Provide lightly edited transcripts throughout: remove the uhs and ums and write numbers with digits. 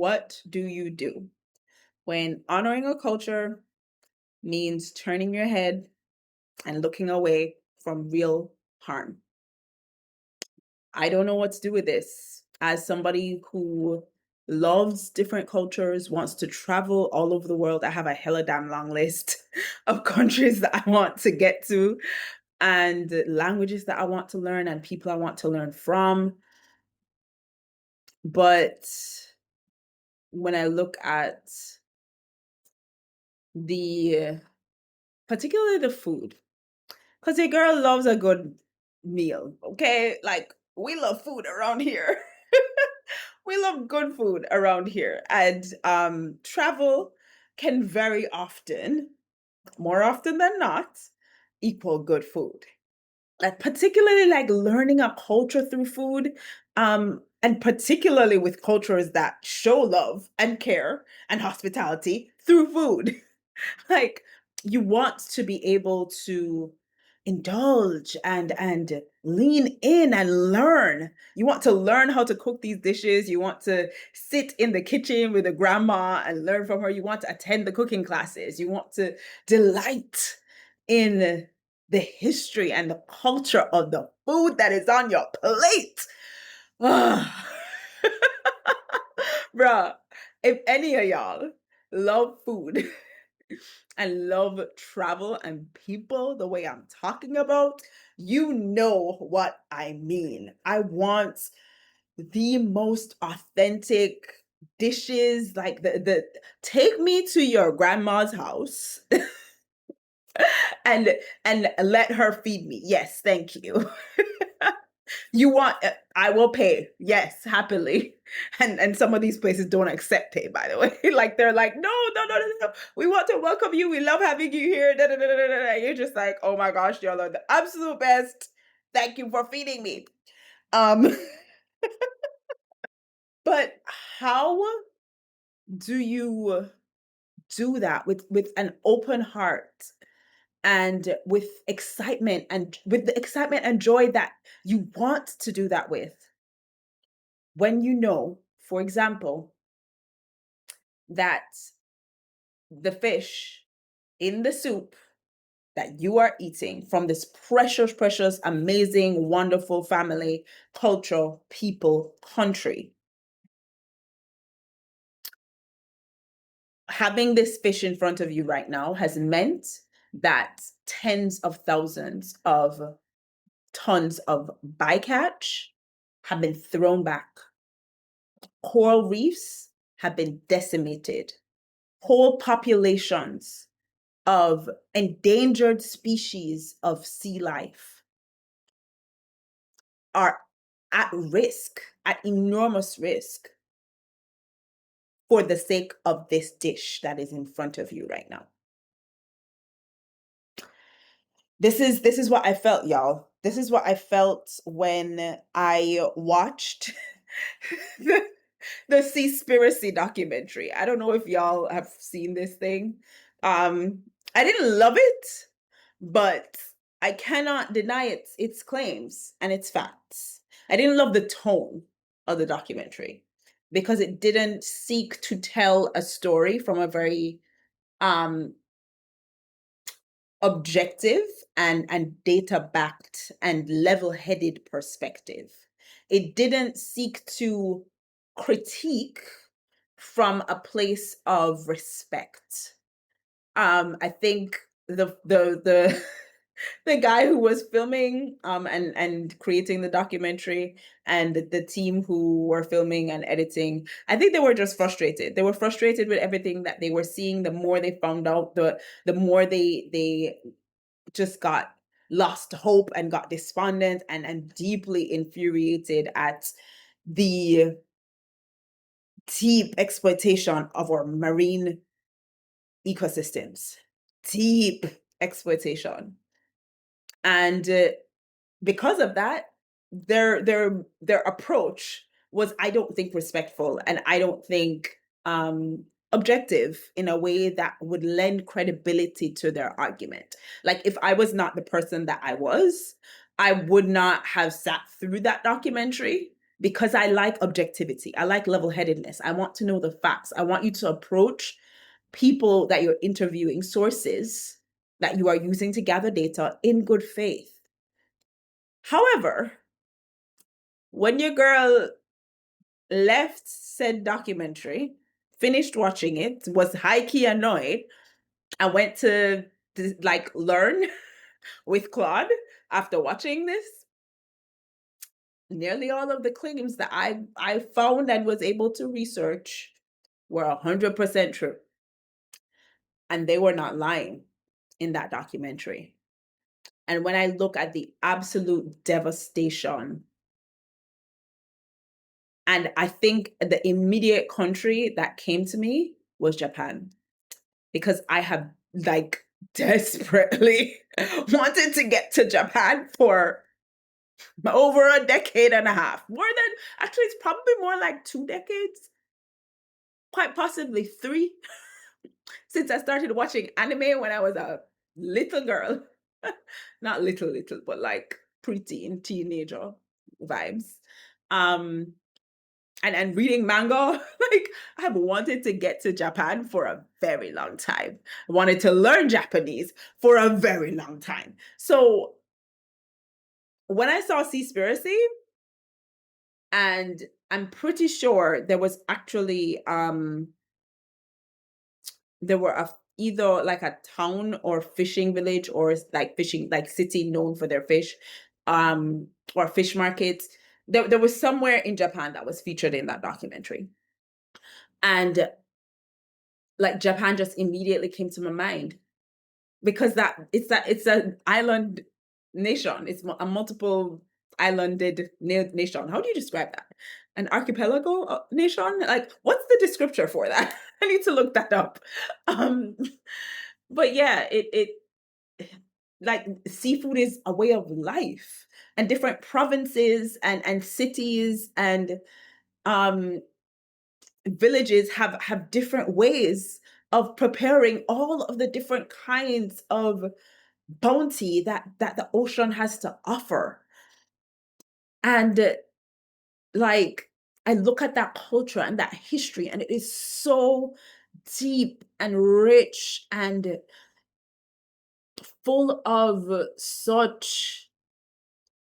What do you do when honoring a culture means turning your head and looking away from real harm? I don't know what to do with this. As somebody who loves different cultures, wants to travel all over the world, I have a hella damn long list of countries that I want to get to and languages that I want to learn and people I want to learn from. But when I look at the particularly the food, because your girl loves a good meal, okay? Like, we love food around here. We love good food around here. And travel can very often, more often than not, equal good food. Like, particularly like learning a culture through food, and particularly with cultures that show love and care and hospitality through food. Like, you want to be able to indulge and lean in and learn. You want to learn how to cook these dishes. You want to sit in the kitchen with a grandma and learn from her. You want to attend the cooking classes. You want to delight in the history and the culture of the food that is on your plate. Ah. Bruh, if any of y'all love food and love travel and people the way I'm talking about, you know what I mean. I want the most authentic dishes, like the take me to your grandma's house and let her feed me. Yes, thank you. You want I will pay. Yes, happily. And some of these places don't accept pay, by the way. Like, they're like, no, no, no, no, no. We want to welcome you. We love having you here. Da, da, da, da, da, da. You're just like, oh my gosh, y'all are the absolute best. Thank you for feeding me. Um, but how do you do that with an open heart and with excitement and with the excitement and joy that you want to do that with? When you know, for example, that the fish in the soup that you are eating from this precious, precious, amazing, wonderful family, culture, people, country, having this fish in front of you right now has meant that tens of thousands of tons of bycatch have been thrown back. Coral reefs have been decimated. Whole populations of endangered species of sea life are at risk, at enormous risk, for the sake of this dish that is in front of you right now. This is what I felt, y'all. This is what I felt when I watched the, the Seaspiracy documentary. I don't know if y'all have seen this thing. I didn't love it, but I cannot deny its claims and its facts. I didn't love the tone of the documentary because it didn't seek to tell a story from a very um objective and data backed and level headed perspective. It didn't seek to critique from a place of respect. I think the the guy who was filming and creating the documentary and the team who were filming and editing, I think they were just frustrated. They were frustrated with everything that they were seeing. The more they found out, the more they just got lost hope and got despondent and deeply infuriated at the deep exploitation of our marine ecosystems. Deep exploitation. And because of that, their approach was, I don't think, respectful, and I don't think objective in a way that would lend credibility to their argument. Like, if I was not the person that I was, I would not have sat through that documentary because I like objectivity. I like level-headedness. I want to know the facts. I want you to approach people that you're interviewing, sources that you are using to gather data in good faith. However, when your girl left said documentary, finished watching it, was high-key annoyed, and went to like learn with Claude after watching this, nearly all of the claims that I found and was able to research were 100% true. And they were not lying in that documentary. And when I look at the absolute devastation, and I think the immediate country that came to me was Japan, because I have like desperately wanted to get to Japan for over a decade and a half. More than, actually, it's probably more like 2 decades, quite possibly 3, since I started watching anime when I was a little girl. Not little, but like preteen, teenager vibes. Um, and reading manga. Like, I've wanted to get to Japan for a very long time. I wanted to learn Japanese for a very long time. So when I saw Seaspiracy, and I'm pretty sure there was actually there were either like a town or fishing village, or like fishing like city known for their fish, or fish markets. There was somewhere in Japan that was featured in that documentary. And like Japan just immediately came to my mind, because it's an island nation. It's a multiple islanded nation. How do you describe that? An archipelago nation? Like, what's the descriptor for that? I need to look that up. Um, but yeah, it like seafood is a way of life, and different provinces and cities and um villages have different ways of preparing all of the different kinds of bounty that the ocean has to offer. And like, I look at that culture and that history, and it is so deep and rich and full of such,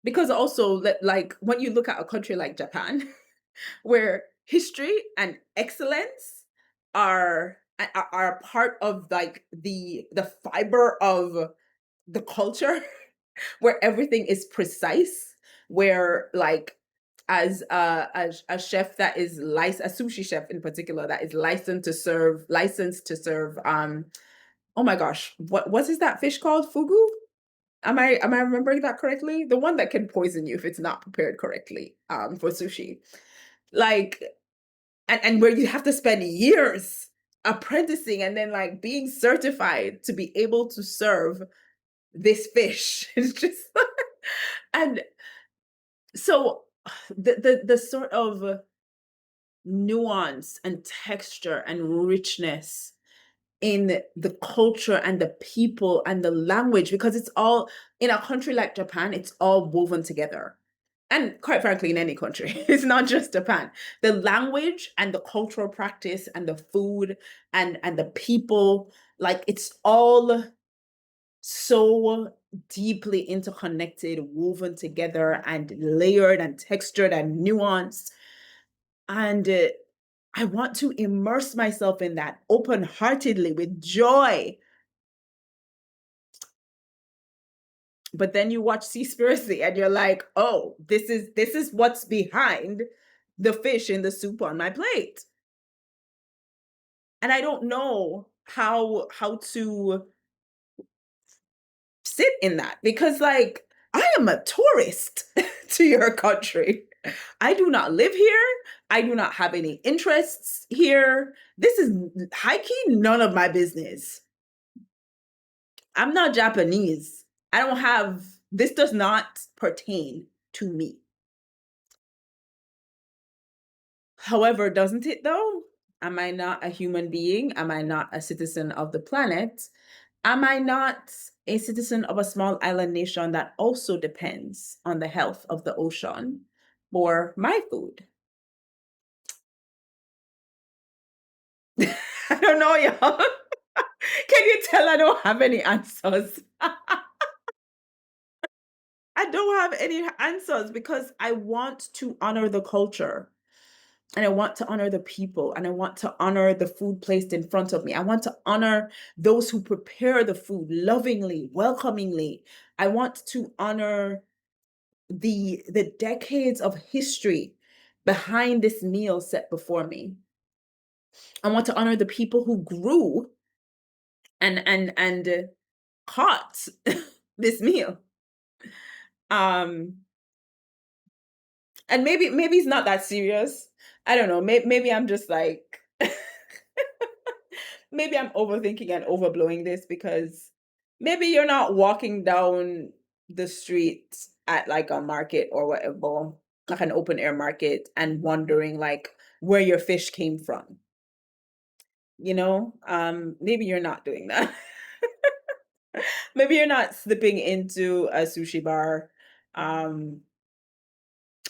because also like when you look at a country like Japan, where history and excellence are part of like the fiber of the culture, where everything is precise, where like as a chef that is licensed, a sushi chef in particular, that is licensed to serve oh my gosh, what is that fish called? Fugu? Am I remembering that correctly? The one that can poison you if it's not prepared correctly for sushi. Like, and where you have to spend years apprenticing and then like being certified to be able to serve this fish. It's just and so the sort of nuance and texture and richness in the culture and the people and the language, because it's all, in a country like Japan, it's all woven together. And quite frankly, in any country, it's not just Japan. The language and the cultural practice and the food and the people, like, it's all so deeply interconnected, woven together, and layered and textured and nuanced. And I want to immerse myself in that open-heartedly with joy. But then you watch Seaspiracy and you're like, oh, this is what's behind the fish in the soup on my plate. And I don't know how to sit in that, because like, I am a tourist to your country. I do not live here. I do not have any interests here. This is high-key none of my business. I'm not Japanese. I don't have, this does not pertain to me. However, doesn't it though? Am I not a human being? Am I not a citizen of the planet? Am I not a citizen of a small island nation that also depends on the health of the ocean? for my food? I don't know, y'all. Can you tell I don't have any answers? I don't have any answers because I want to honor the culture and I want to honor the people and I want to honor the food placed in front of me. I want to honor those who prepare the food lovingly, welcomingly. I want to honor the decades of history behind this meal set before me. I want to honor the people who grew and caught this meal. Um and maybe it's not that serious. I don't know. Maybe I'm just like maybe I'm overthinking and overblowing this because maybe you're not walking down the street at like a market or whatever, like an open air market, and wondering like where your fish came from. Maybe you're not doing that. Maybe you're not slipping into a sushi bar. Um,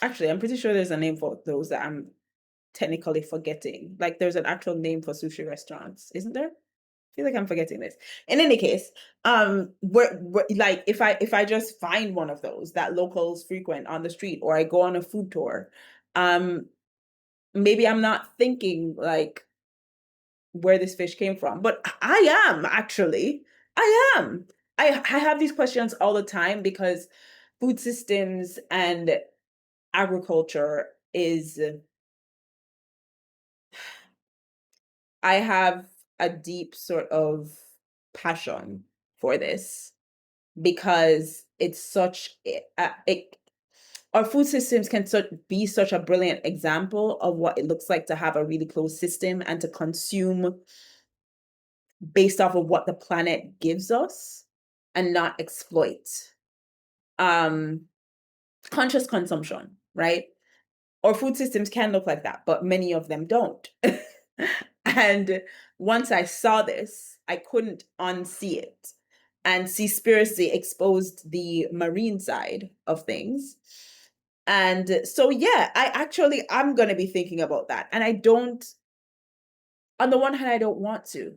Actually, I'm pretty sure there's a name for those that I'm technically forgetting. Like there's an actual name for sushi restaurants, isn't there? I feel like I'm forgetting this. In any case, like if I just find one of those that locals frequent on the street, or I go on a food tour, um, maybe I'm not thinking like where this fish came from, but I am actually. I am. I have these questions all the time because food systems and agriculture is I have a deep sort of passion for this because it's such our food systems can be such a brilliant example of what it looks like to have a really closed system and to consume based off of what the planet gives us and not exploit. Um, Conscious consumption, right? Our food systems can look like that, but many of them don't. And once I saw this, I couldn't unsee it. And Seaspiracy exposed the marine side of things. And so, yeah, I'm going to be thinking about that. And on the one hand, I don't want to,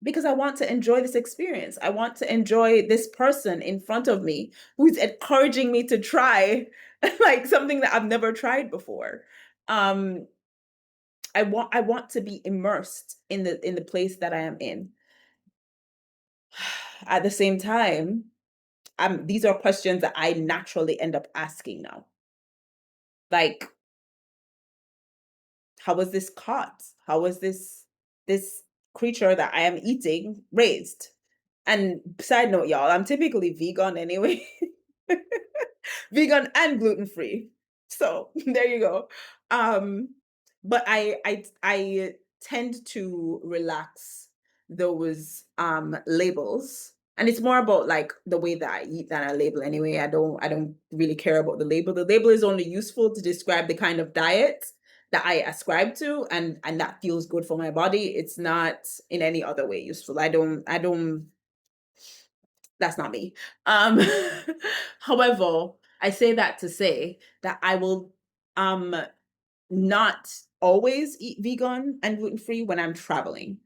because I want to enjoy this experience. I want to enjoy this person in front of me who's encouraging me to try like something that I've never tried before. Um, I want to be immersed in the place that I am in. At the same time, these are questions that I naturally end up asking now. Like, how was this caught? How was this creature that I am eating raised? And side note, y'all, I'm typically vegan anyway. Vegan and gluten free. So there you go. Um, but I tend to relax those labels. And it's more about like the way that I eat than I label anyway. I don't really care about the label. The label is only useful to describe the kind of diet that I ascribe to, and that feels good for my body. It's not in any other way useful. I don't that's not me. Um, However, I say that to say that I will um not always eat vegan and gluten free when I'm traveling.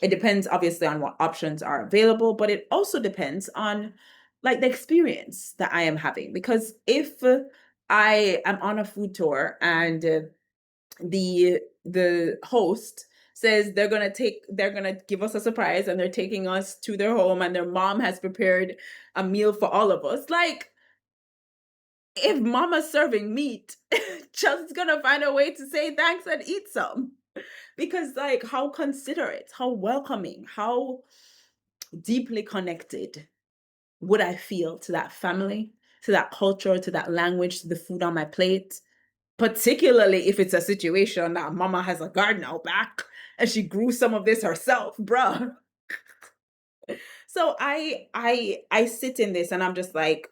It depends obviously on what options are available, but it also depends on like the experience that I am having. Because if I am on a food tour and the host says they're gonna give us a surprise and they're taking us to their home and their mom has prepared a meal for all of us, like if mama's serving meat, just gonna find a way to say thanks and eat some, because like how considerate, how welcoming, how deeply connected would I feel to that family, to that culture, to that language, to the food on my plate. Particularly if it's a situation that mama has a garden out back and she grew some of this herself, bruh. So I sit in this and I'm just like,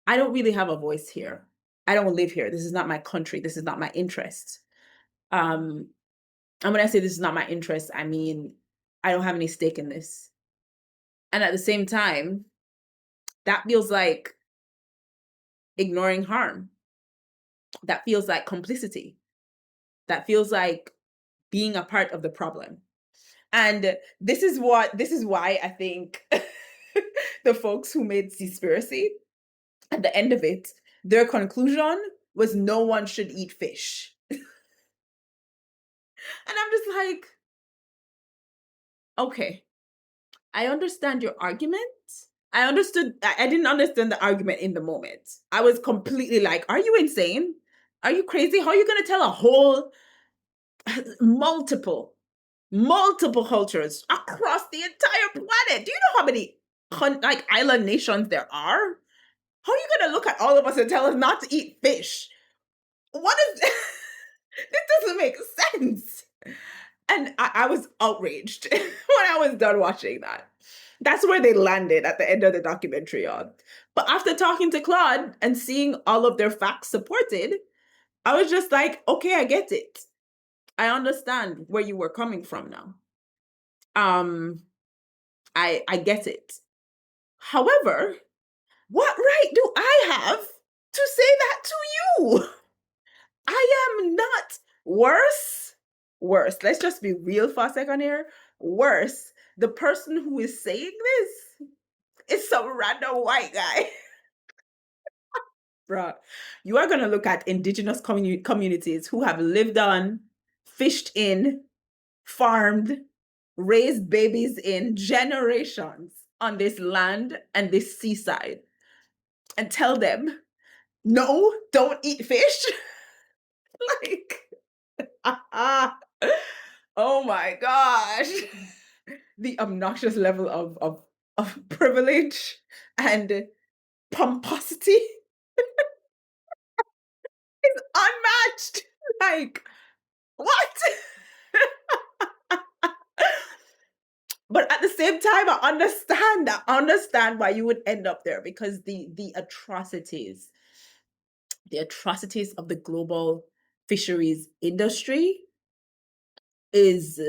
I don't really have a voice here. I don't live here. This is not my country. This is not my interest. Um, and when I say this is not my interest, I mean I don't have any stake in this. And at the same time, that feels like ignoring harm. that feels like complicity, that feels like being a part of the problem. And this is why I think the folks who made Seaspiracy, at the end of it, their conclusion was no one should eat fish. And I'm just like, okay, I understand your argument. I didn't understand the argument in the moment. I was completely like, are you insane? Are you crazy? How are you going to tell a whole multiple cultures across the entire planet? Do you know how many like island nations there are? How are you going to look at all of us and tell us not to eat fish? What is this? Doesn't make sense. And I was outraged when I was done watching that. That's where they landed at the end of the documentary on. But after talking to Claude and seeing all of their facts supported, I was just like, okay, I get it. I understand where you were coming from now. I get it. However, what right do I have to say that to you? I am not worse. Worse. Let's just be real for a second here. Worse. The person who is saying this is some random white guy. Bruh. You are going to look at indigenous communities who have lived on, fished in, farmed, raised babies in generations on this land and this seaside and tell them, no, don't eat fish. Like, oh my gosh. The obnoxious level of privilege and pomposity is unmatched. Like, what? But at the same time, I understand why you would end up there, because the atrocities of the global fisheries industry is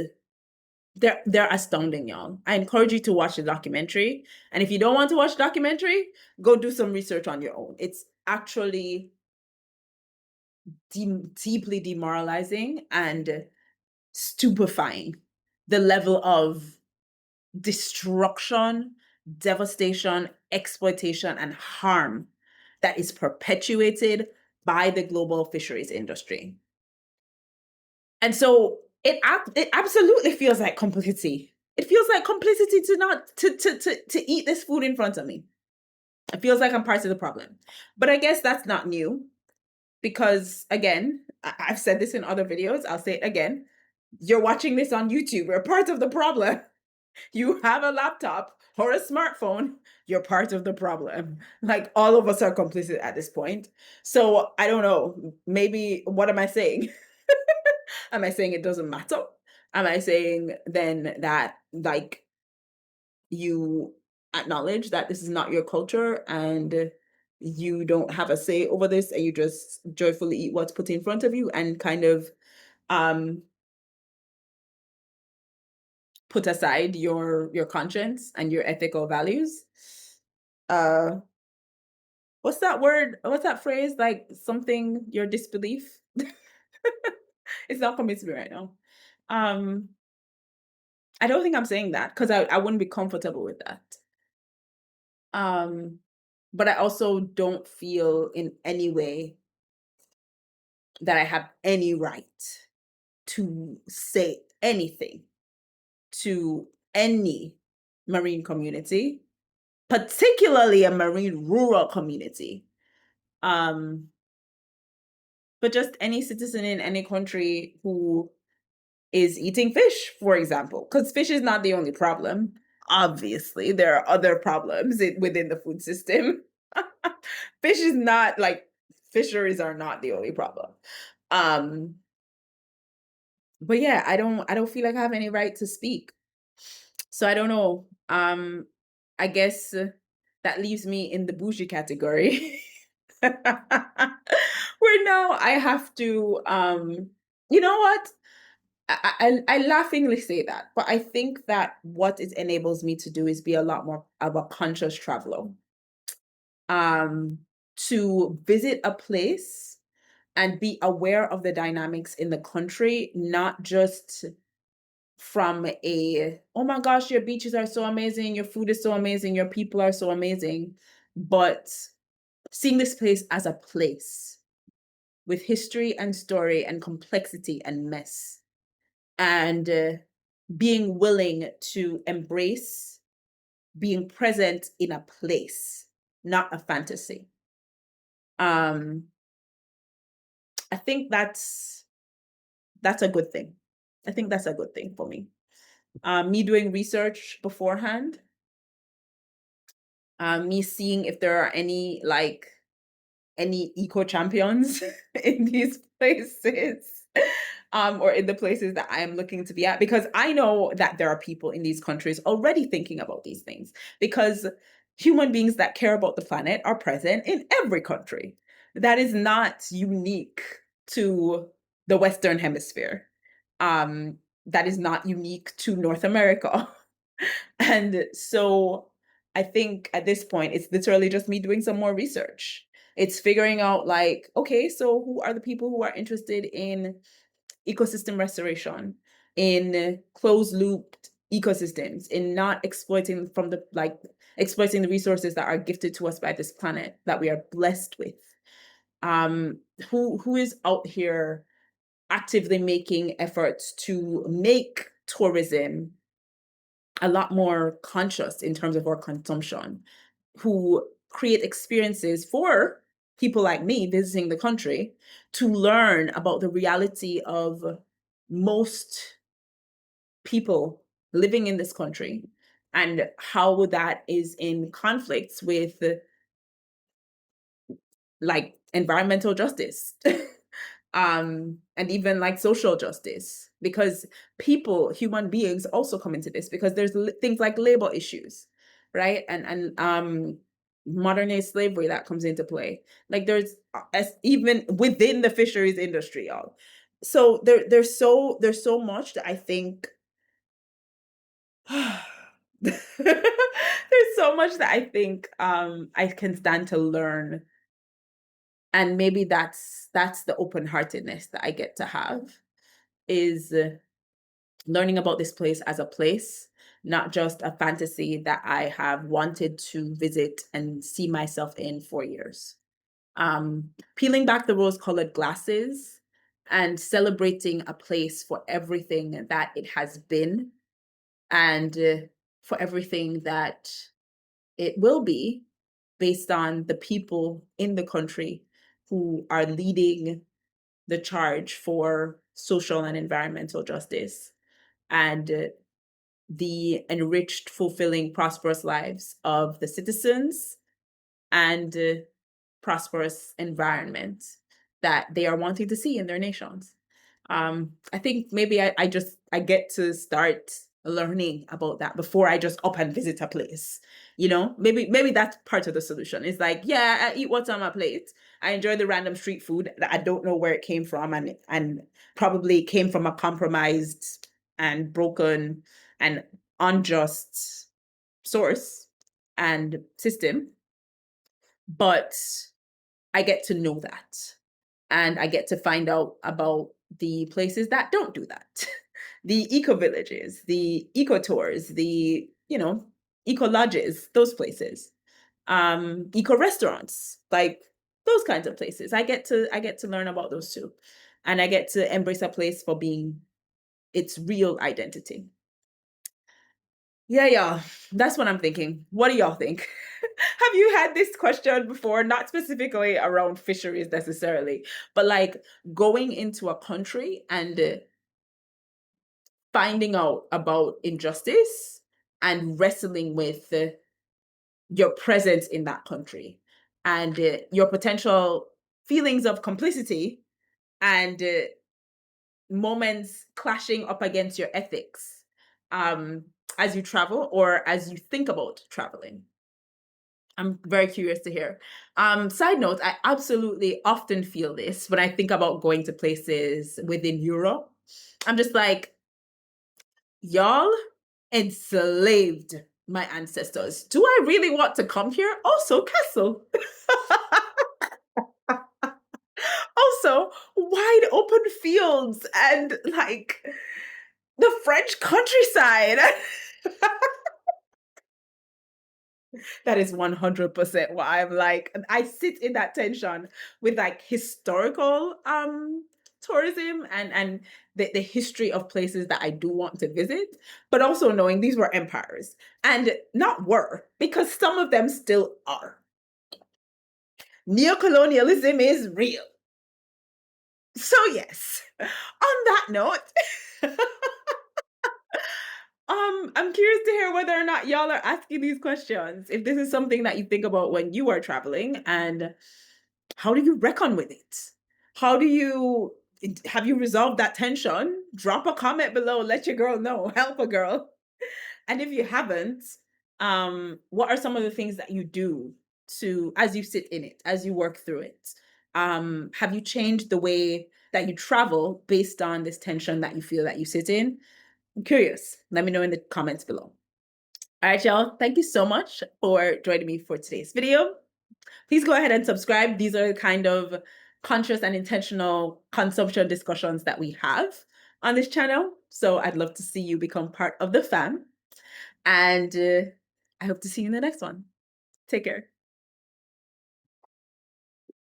they're astounding, y'all. I encourage you to watch the documentary. And if you don't want to watch the documentary, go do some research on your own. It's actually deeply demoralizing and stupefying, the level of destruction, devastation, exploitation, and harm that is perpetuated by the global fisheries industry. And so it absolutely feels like complicity. It feels like complicity to not to eat this food in front of me. It feels like I'm part of the problem. But I guess that's not new, because again, I've said this in other videos, I'll say it again. You're watching this on YouTube, you're part of the problem. You have a laptop or a smartphone, you're part of the problem. Like, all of us are complicit at this point. So I don't know, maybe, what am I saying? Am I saying it doesn't matter? Am I saying then that, like, you acknowledge that this is not your culture and you don't have a say over this, and you just joyfully eat what's put in front of you and kind of put aside your conscience and your ethical values? What's that word? What's that phrase? Like, something, your disbelief? It's not coming to me right now. I don't think I'm saying that, because I wouldn't be comfortable with that. But I also don't feel in any way that I have any right to say anything to any marine community, particularly a marine rural community. But just any citizen in any country who is eating fish, for example, because fish is not the only problem. Obviously, there are other problems within the food system. Fish is not, like, fisheries are not the only problem. But yeah, I don't feel like I have any right to speak. So I don't know. I guess that leaves me in the bougie category. Where now I have to, you know what? I laughingly say that, but I think that what it enables me to do is be a lot more of a conscious traveler. To visit a place and be aware of the dynamics in the country, not just from a, oh my gosh, your beaches are so amazing, your food is so amazing, your people are so amazing, but seeing this place as a place with history and story and complexity and mess, and being willing to embrace being present in a place, not a fantasy. Um, I think that's a good thing. I think that's a good thing for me. Me doing research beforehand, me seeing if there are any eco champions in these places, or in the places that I am looking to be at, because I know that there are people in these countries already thinking about these things, because human beings that care about the planet are present in every country. That is not unique to the Western Hemisphere. Um, that is not unique to North America. And so I think at this point, it's literally just me doing some more research. It's figuring out, like, okay, so who are the people who are interested in ecosystem restoration, in closed loop ecosystems, in not exploiting from the exploiting the resources that are gifted to us by this planet that we are blessed with. Who is out here actively making efforts to make tourism a lot more conscious in terms of our consumption, who create experiences for people like me visiting the country to learn about the reality of most people living in this country and how that is in conflict with like environmental justice and even like social justice, because people, human beings, also come into this, because there's things like labor issues, right? And modern day slavery that comes into play. Like there's as even within the fisheries industry, y'all. So there's so much that I think there's so much that I think I can stand to learn, and maybe that's the open-heartedness that I get to have, is learning about this place as a place, not just a fantasy that I have wanted to visit and see myself in for years. Peeling back the rose-colored glasses and celebrating a place for everything that it has been, and for everything that it will be, based on the people in the country who are leading the charge for social and environmental justice, and the enriched, fulfilling, prosperous lives of the citizens, and prosperous environment that they are wanting to see in their nations. I think maybe I get to start learning about that before I just up and visit a place. You know, maybe that's part of the solution. It's like, yeah, I eat what's on my plate. I enjoy the random street food that I don't know where it came from, and probably came from a compromised and broken and unjust source and system. But I get to know that. And I get to find out about the places that don't do that. The eco villages, the eco tours, the, eco lodges, those places. Eco restaurants, like those kinds of places. I get to learn about those too. And I get to embrace a place for being its real identity. Yeah, yeah. That's what I'm thinking. What do y'all think? Have you had this question before? Not specifically around fisheries necessarily, but like going into a country and finding out about injustice and wrestling with your presence in that country, and your potential feelings of complicity, and moments clashing up against your ethics, um, as you travel or as you think about traveling. I'm very curious to hear. Side note, I absolutely often feel this when I think about going to places within Europe. I'm just like, y'all enslaved my ancestors. Do I really want to come here? Also, castle. Also, wide open fields and like the French countryside. That is 100% what I'm like. And I sit in that tension with like historical tourism and the history of places that I do want to visit, but also knowing these were empires and not were, because some of them still are. Neocolonialism is real. So yes, on that note, I'm curious to hear whether or not y'all are asking these questions. If this is something that you think about when you are traveling, and how do you reckon with it? How do you have you resolved that tension? Drop a comment below. Let your girl know. Help a girl. And if you haven't, what are some of the things that you do to as you sit in it, as you work through it? Have you changed the way that you travel based on this tension that you feel that you sit in? I'm curious. Let me know in the comments below. All right, y'all. Thank you so much for joining me for today's video. Please go ahead and subscribe. These are the kind of conscious and intentional consumption discussions that we have on this channel. So I'd love to see you become part of the fam. And I hope to see you in the next one. Take care.